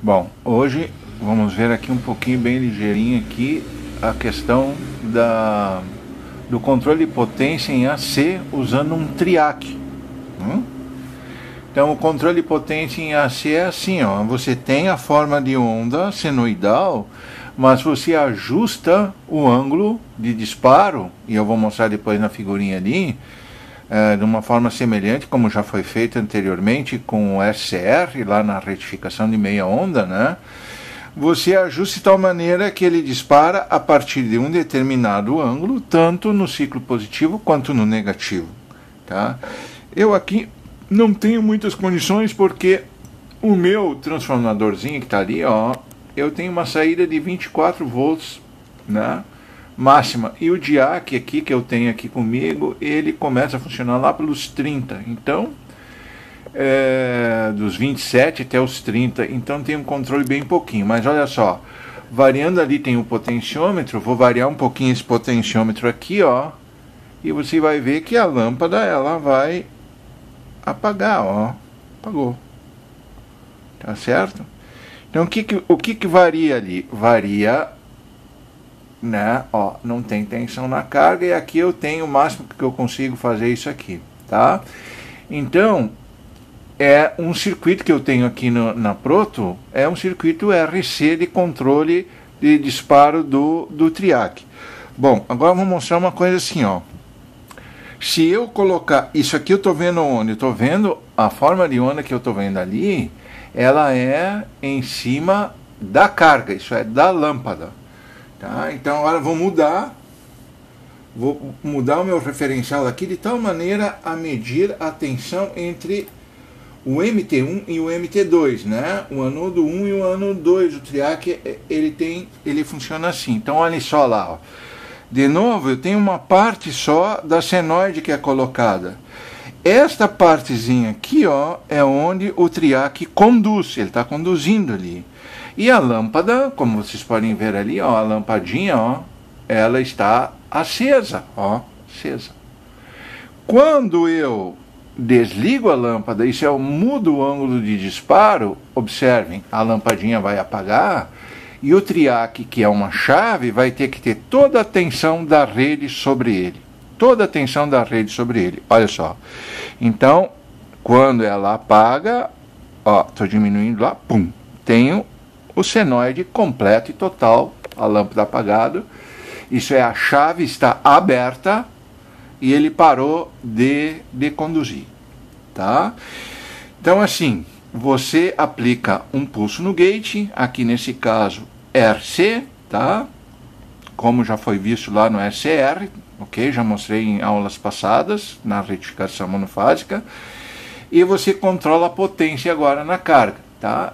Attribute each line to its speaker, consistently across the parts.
Speaker 1: Bom, hoje vamos ver aqui um pouquinho bem ligeirinho aqui a questão do controle de potência em AC usando um triac. Então o controle de potência em AC é assim, ó, você tem a forma de onda senoidal, mas você ajusta o ângulo de disparo, e eu vou mostrar depois na figurinha ali, de uma forma semelhante como já foi feito anteriormente com o SCR, lá na retificação de meia onda, né? Você ajusta de tal maneira que ele dispara a partir de um determinado ângulo, tanto no ciclo positivo quanto no negativo, tá? Eu aqui não tenho muitas condições porque o meu transformadorzinho que está ali, ó, eu tenho uma saída de 24 volts, né, máxima, e o diac aqui que eu tenho aqui comigo, ele começa a funcionar lá pelos 30, então dos 27 até os 30, então tem um controle bem pouquinho, mas olha só, variando ali tem o potenciômetro, vou variar um pouquinho esse potenciômetro aqui, ó, e você vai ver que a lâmpada ela vai apagar, ó, apagou, tá certo? Então o que varia ali? Varia, né, ó, não tem tensão na carga, e aqui eu tenho o máximo que eu consigo fazer isso aqui, tá? Então é um circuito que eu tenho aqui na Proto, é um circuito RC de controle de disparo do triac. Bom, agora eu vou mostrar uma coisa assim, ó. Se eu colocar, isso aqui eu estou vendo onde? Eu estou vendo a forma de onda que eu estou vendo ali, ela é em cima da carga, isso é da lâmpada. Tá? Então agora eu vou mudar o meu referencial aqui de tal maneira a medir a tensão entre o MT1 e o MT2, né? O anodo 1 e o anodo 2, o triac, ele funciona assim. Então olha só lá, ó. De novo, eu tenho uma parte só da senoide que é colocada. Esta partezinha aqui, ó, é onde o triac conduz, ele está conduzindo ali. E a lâmpada, como vocês podem ver ali, ó, a lampadinha, ó, ela está acesa, ó, acesa. Quando eu desligo a lâmpada, e se eu mudo o ângulo de disparo, observem, a lampadinha vai apagar, e o triac, que é uma chave, vai ter que ter toda a tensão da rede sobre ele. Toda a tensão da rede sobre ele. Olha só. Então, quando ela apaga, ó, estou diminuindo lá, pum, tenho o senoide completo e total, a lâmpada apagada. Isso é, a chave está aberta e ele parou de conduzir, tá? Então, assim, você aplica um pulso no gate, aqui nesse caso RC, tá? Como já foi visto lá no SCR, ok? Já mostrei em aulas passadas, na retificação monofásica. E você controla a potência agora na carga, tá?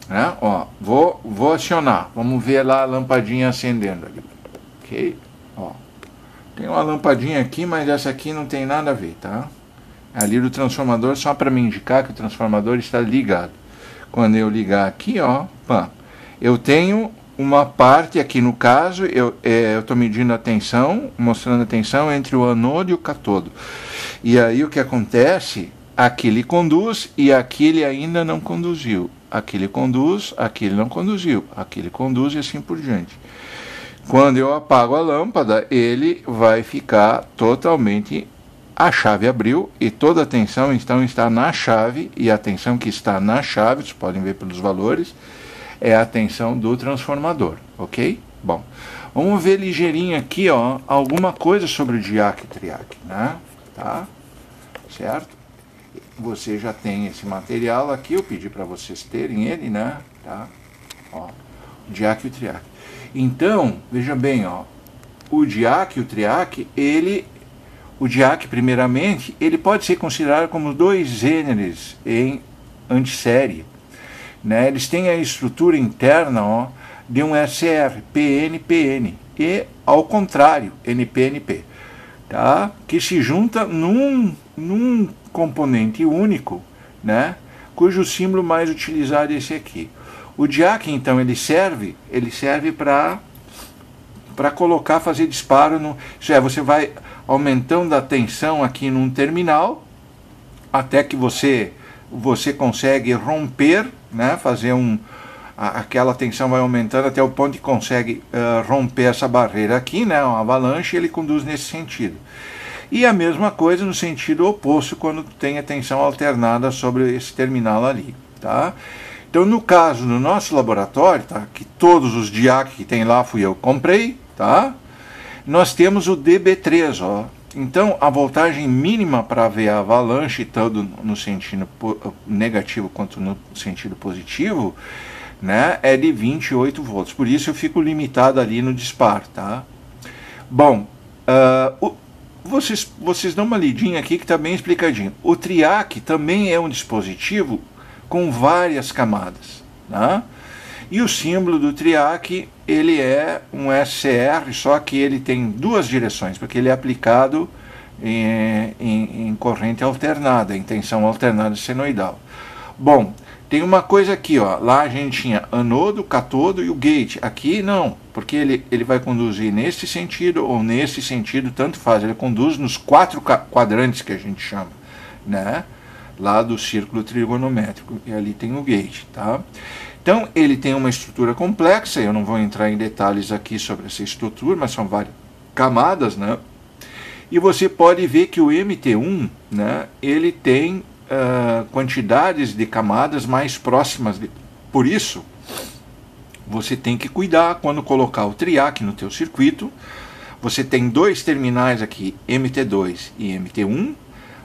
Speaker 1: Né? Ó, vou acionar, vamos ver lá a lampadinha acendendo ali, ok? Ó, tem uma lampadinha aqui, mas essa aqui não tem nada a ver, tá? Ali do transformador, só para me indicar que o transformador está ligado. Quando eu ligar aqui, ó, pá, eu tenho uma parte aqui no caso, eu estou medindo a tensão, mostrando a tensão entre o anodo e o catodo. E aí o que acontece? Aqui ele conduz e aqui ele ainda não conduziu. Aqui ele conduz, aqui ele não conduziu. Aqui ele conduz e assim por diante. Quando eu apago a lâmpada, ele vai ficar totalmente... A chave abriu e toda a tensão então está na chave, e a tensão que está na chave, vocês podem ver pelos valores, é a tensão do transformador, ok? Bom, vamos ver ligeirinho aqui, ó, alguma coisa sobre o diac e triac, né? Tá? Certo? Você já tem esse material aqui, eu pedi para vocês terem ele, né? Tá? Ó, o diac e o triac. Então, veja bem, ó, o diac e o triac, o diac, primeiramente, ele pode ser considerado como dois gêneros em antissérie, né? Eles têm a estrutura interna, ó, de um SR, PN-PN, e ao contrário, NP-NP, tá? Que se junta num componente único, né? Cujo símbolo mais utilizado é esse aqui. O diac, então, ele serve para colocar, fazer disparo, isso é, você vai aumentando a tensão aqui num terminal, até que você você consegue romper, né, fazer aquela tensão vai aumentando até o ponto que consegue romper essa barreira aqui, né, uma avalanche, ele conduz nesse sentido. E a mesma coisa no sentido oposto quando tem a tensão alternada sobre esse terminal ali, tá? Então, no caso do nosso laboratório, tá, que todos os DIAC que tem lá fui eu que comprei, tá? Nós temos o DB3, ó. Então, a voltagem mínima para ver a avalanche, tanto no sentido negativo quanto no sentido positivo, né, é de 28 volts. Por isso eu fico limitado ali no disparo, tá? Bom, vocês dão uma lidinha aqui que está bem explicadinho. O TRIAC também é um dispositivo com várias camadas, né? E o símbolo do TRIAC, ele é um SCR, só que ele tem duas direções, porque ele é aplicado em corrente alternada, em tensão alternada senoidal. Bom, tem uma coisa aqui, ó, lá a gente tinha anodo, catodo e o gate. Aqui não, porque ele vai conduzir nesse sentido ou nesse sentido, tanto faz. Ele conduz nos 4 quadrantes que a gente chama, né? Lá do círculo trigonométrico, e ali tem o gate, tá? Então, ele tem uma estrutura complexa, eu não vou entrar em detalhes aqui sobre essa estrutura, mas são várias camadas, né? E você pode ver que o MT1, né, ele tem quantidades de camadas mais próximas. Por isso, você tem que cuidar quando colocar o TRIAC no teu circuito. Você tem 2 terminais aqui, MT2 e MT1,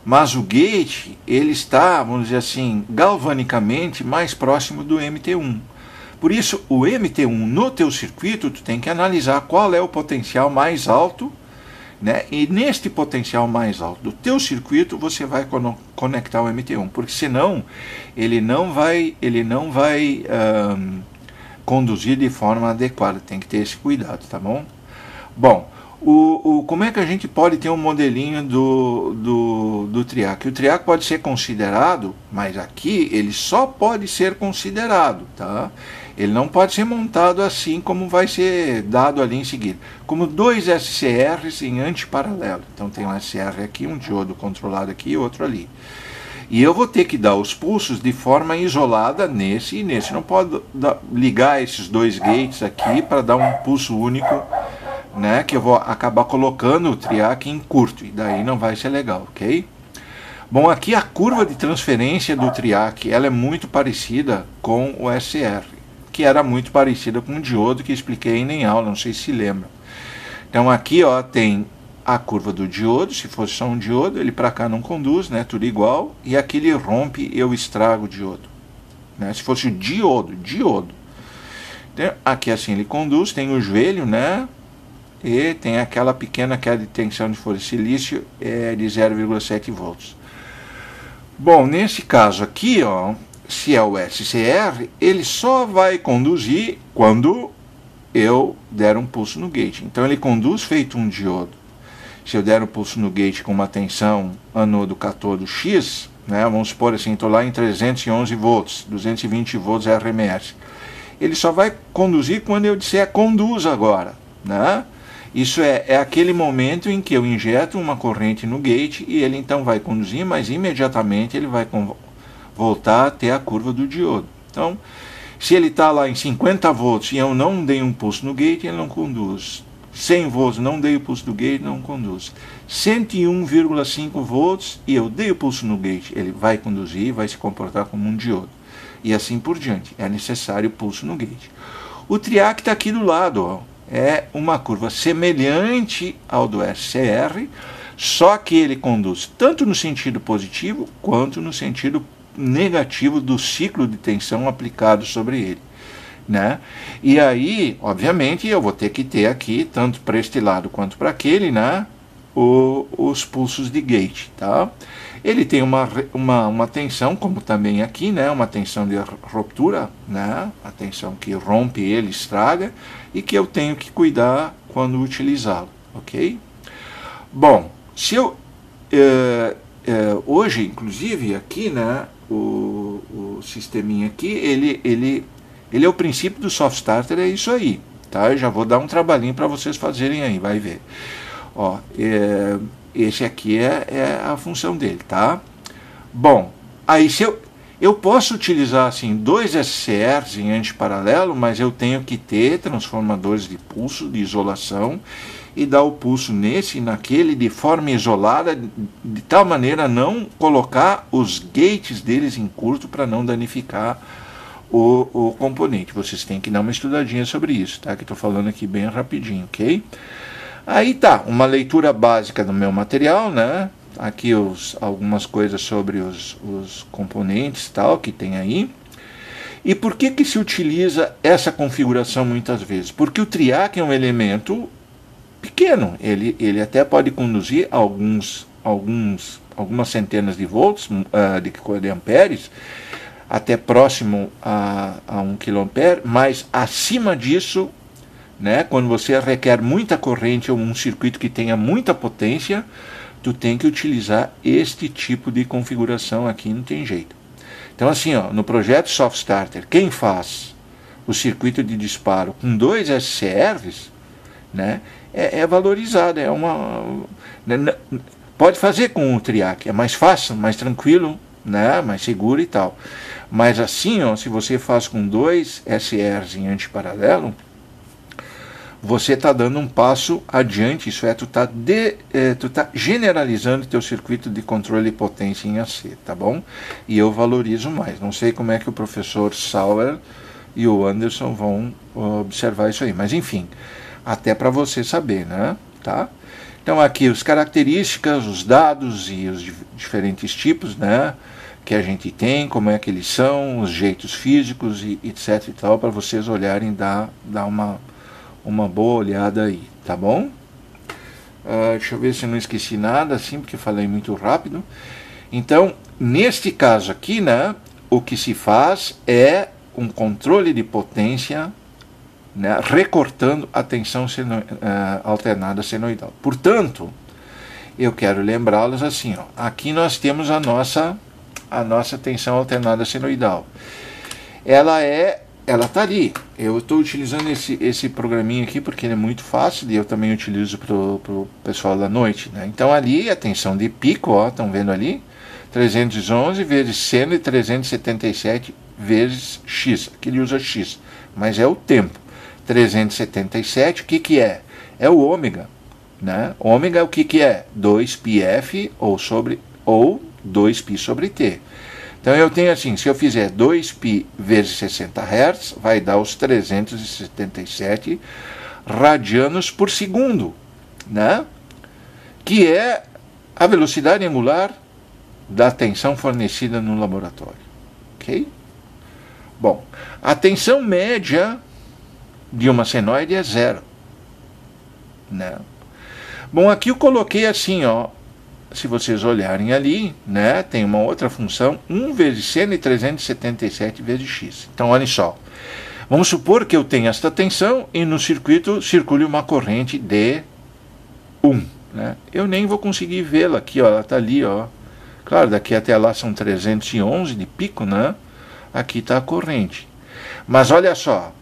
Speaker 1: mas o gate, ele está, vamos dizer assim, galvanicamente mais próximo do MT1. Por isso, o MT1 no teu circuito, tu tem que analisar qual é o potencial mais alto, né? E neste potencial mais alto do teu circuito, você vai conectar o MT1, porque senão ele não vai conduzir de forma adequada. Tem que ter esse cuidado, tá bom? Bom, como é que a gente pode ter um modelinho do TRIAC? O TRIAC pode ser considerado, mas aqui ele só pode ser considerado, tá? Ele não pode ser montado assim como vai ser dado ali em seguida. Como 2 SCRs em antiparalelo. Então tem um SCR aqui, um diodo controlado aqui e outro ali. E eu vou ter que dar os pulsos de forma isolada nesse e nesse. Não pode ligar esses 2 gates aqui para dar um pulso único, né, que eu vou acabar colocando o TRIAC em curto, e daí não vai ser legal, ok? Bom, aqui a curva de transferência do TRIAC, ela é muito parecida com o SCR, que era muito parecida com o diodo que expliquei em aula, não sei se lembra. Então aqui, ó, tem a curva do diodo, se fosse só um diodo, ele para cá não conduz, né, tudo igual, e aqui ele rompe e eu estrago o diodo, né, se fosse o diodo. Então, aqui assim ele conduz, tem o joelho, né, e tem aquela pequena queda de tensão de folha de silício de 0,7 volts. Bom, nesse caso aqui, ó, se é o SCR, ele só vai conduzir quando eu der um pulso no gate. Então ele conduz feito um diodo. Se eu der um pulso no gate com uma tensão anodo-catodo X, né, vamos supor assim, estou lá em 311 volts, 220 volts RMS. Ele só vai conduzir quando eu disser conduz agora, né? Isso é aquele momento em que eu injeto uma corrente no gate e ele então vai conduzir, mas imediatamente ele vai voltar a ter a curva do diodo. Então, se ele está lá em 50 volts e eu não dei um pulso no gate, ele não conduz. 100 volts, não dei o pulso do gate, não conduz. 101,5 volts e eu dei o pulso no gate, ele vai conduzir, vai se comportar como um diodo. E assim por diante, é necessário o pulso no gate. O TRIAC está aqui do lado, ó. É uma curva semelhante ao do SCR, só que ele conduz tanto no sentido positivo quanto no sentido negativo do ciclo de tensão aplicado sobre ele, né? E aí, obviamente, eu vou ter que ter aqui, tanto para este lado quanto para aquele, né, os pulsos de gate, tá? Ele tem uma tensão, como também aqui, né, uma tensão de ruptura, né, a tensão que rompe ele, estraga, e que eu tenho que cuidar quando utilizá-lo, ok? Bom, se eu hoje, inclusive, aqui, né, o sisteminha aqui, ele é o princípio do soft starter, é isso aí, tá? Eu já vou dar um trabalhinho para vocês fazerem aí, vai ver. Ó, esse aqui é a função dele, tá? Bom, aí se Eu posso utilizar assim 2 SCRs em antiparalelo, mas eu tenho que ter transformadores de pulso, de isolação, e dar o pulso nesse e naquele de forma isolada, de tal maneira a não colocar os gates deles em curto para não danificar o componente. Vocês têm que dar uma estudadinha sobre isso, tá? Que estou falando aqui bem rapidinho, ok? Aí tá, uma leitura básica do meu material, né? Aqui algumas coisas sobre os componentes tal que tem aí. E por que se utiliza essa configuração muitas vezes? Porque o TRIAC é um elemento pequeno, ele até pode conduzir algumas centenas de volts, de amperes, até próximo a 1 kA, mas acima disso, né, quando você requer muita corrente ou um circuito que tenha muita potência, tu tem que utilizar este tipo de configuração aqui, não tem jeito. Então assim, ó, no projeto Soft Starter, quem faz o circuito de disparo com 2 SCRs, né, é valorizado, pode fazer com o TRIAC, é mais fácil, mais tranquilo, né, mais seguro e tal. Mas assim, ó, se você faz com 2 SCRs em antiparalelo, você está dando um passo adiante, isso é, tu tá generalizando teu circuito de controle de potência em AC, tá bom? E eu valorizo mais. Não sei como é que o professor Sauer e o Anderson vão observar isso aí, mas enfim, até para você saber, né? Tá? Então aqui as características, os dados e os diferentes tipos, né, que a gente tem, como é que eles são, os jeitos físicos e etc e tal, para vocês olharem e dar uma boa olhada aí, tá bom? Deixa eu ver se eu não esqueci nada, assim, porque falei muito rápido. Então, neste caso aqui, né, o que se faz é um controle de potência, né, recortando a tensão alternada senoidal. Portanto, eu quero lembrá-los assim, ó, aqui nós temos a nossa tensão alternada senoidal. Ela está ali. Eu estou utilizando esse programinha aqui porque ele é muito fácil e eu também utilizo para o pessoal da noite, né? Então ali a tensão de pico, ó, estão vendo ali? 311 vezes seno e 377 vezes x. Aqui ele usa x, mas é o tempo. 377, o que é? É o ômega, né? Ômega o que é? 2πf ou 2π sobre t. Então eu tenho assim, se eu fizer 2π vezes 60 Hz, vai dar os 377 radianos por segundo, né? Que é a velocidade angular da tensão fornecida no laboratório, ok? Bom, a tensão média de uma senoide é 0, né? Bom, aqui eu coloquei assim, ó, se vocês olharem ali, né, tem uma outra função, 1 vezes seno e 377 vezes x. Então, olhem só. Vamos supor que eu tenho esta tensão e no circuito circule uma corrente de 1. Né? Eu nem vou conseguir vê-la aqui, ó, ela está ali, ó. Claro, daqui até lá são 311 de pico, né? Aqui está a corrente. Mas olha só,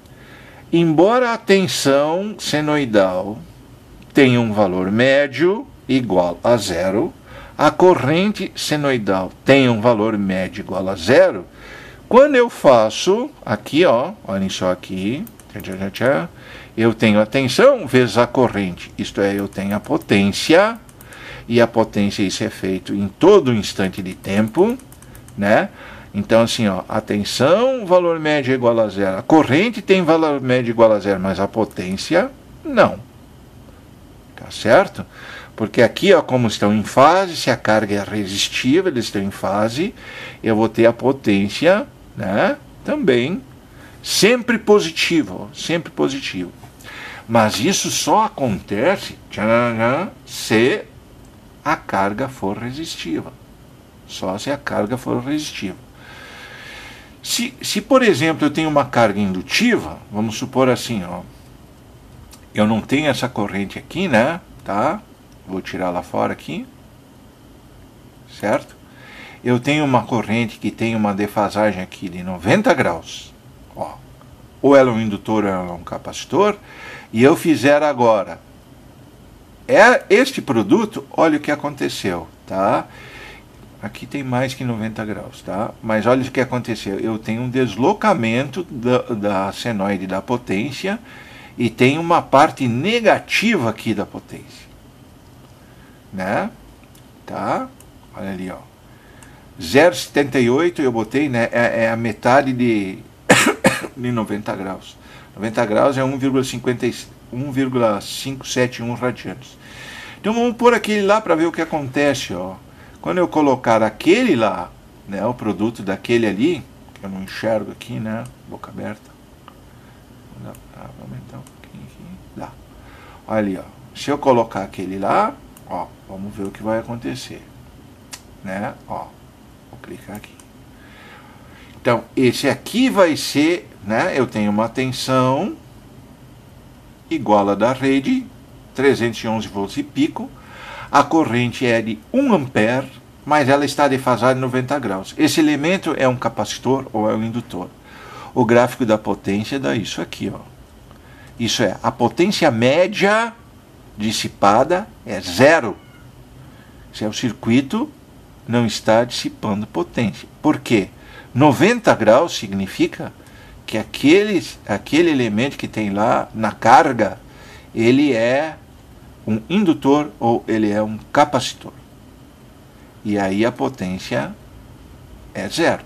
Speaker 1: embora a tensão senoidal tenha um valor médio igual a 0, a corrente senoidal tem um valor médio igual a 0, quando eu faço, aqui ó, olhem só aqui, eu tenho a tensão vezes a corrente, isto é, eu tenho a potência, e a potência isso é feito em todo instante de tempo, né? Então assim, ó, a tensão, valor médio é igual a 0, a corrente tem valor médio igual a 0, mas a potência, não. Tá certo? Porque aqui, ó, como estão em fase, se a carga é resistível, eles estão em fase, eu vou ter a potência, né, também sempre positivo, sempre positivo. Mas isso só acontece se a carga for resistiva. Só se a carga for resistiva. Se por exemplo, eu tenho uma carga indutiva, vamos supor assim, ó, eu não tenho essa corrente aqui, né, tá? Vou tirar lá fora aqui, certo? Eu tenho uma corrente que tem uma defasagem aqui de 90 graus. Ó. Ou ela é um indutor ou ela é um capacitor. E eu fizer agora este produto, olha o que aconteceu, tá? aqui tem mais que 90 graus, tá? Mas olha o que aconteceu, eu tenho um deslocamento da senoide da potência e tem uma parte negativa aqui da potência, né? Tá? Olha ali, ó. 0,78 eu botei, né? É a metade de 90 graus. 90 graus é 1,571 radianos. Então vamos pôr aquele lá para ver o que acontece, ó. Quando eu colocar aquele lá, né, o produto daquele ali, que eu não enxergo aqui, né, boca aberta. Vou aumentar um pouquinho aqui. Dá. Olha ali, ó. Se eu colocar aquele lá, ó, vamos ver o que vai acontecer, né? Ó, vou clicar aqui. Então, esse aqui vai ser, né? Eu tenho uma tensão igual a da rede, 311 volts e pico. A corrente é de 1 ampere, mas ela está defasada em 90 graus. Esse elemento é um capacitor ou é um indutor. O gráfico da potência dá isso aqui, ó. Isso é, a potência média dissipada é 0. Se é o circuito, não está dissipando potência. Por quê? 90 graus significa que aquele elemento que tem lá na carga, ele é um indutor ou ele é um capacitor. E aí a potência é 0.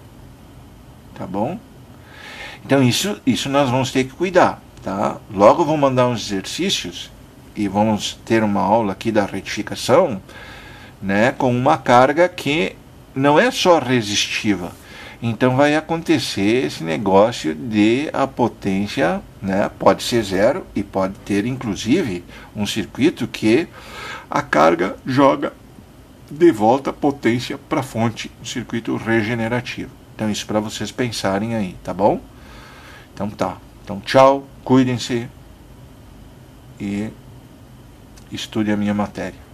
Speaker 1: Tá bom? Então isso nós vamos ter que cuidar, tá? Logo eu vou mandar uns exercícios e vamos ter uma aula aqui da retificação, né, com uma carga que não é só resistiva. Então vai acontecer esse negócio de a potência, né, pode ser 0 e pode ter inclusive um circuito que a carga joga de volta a potência para a fonte, um circuito regenerativo. Então isso para vocês pensarem aí, tá bom? Então tá. Então tchau, cuidem-se e estudem a minha matéria.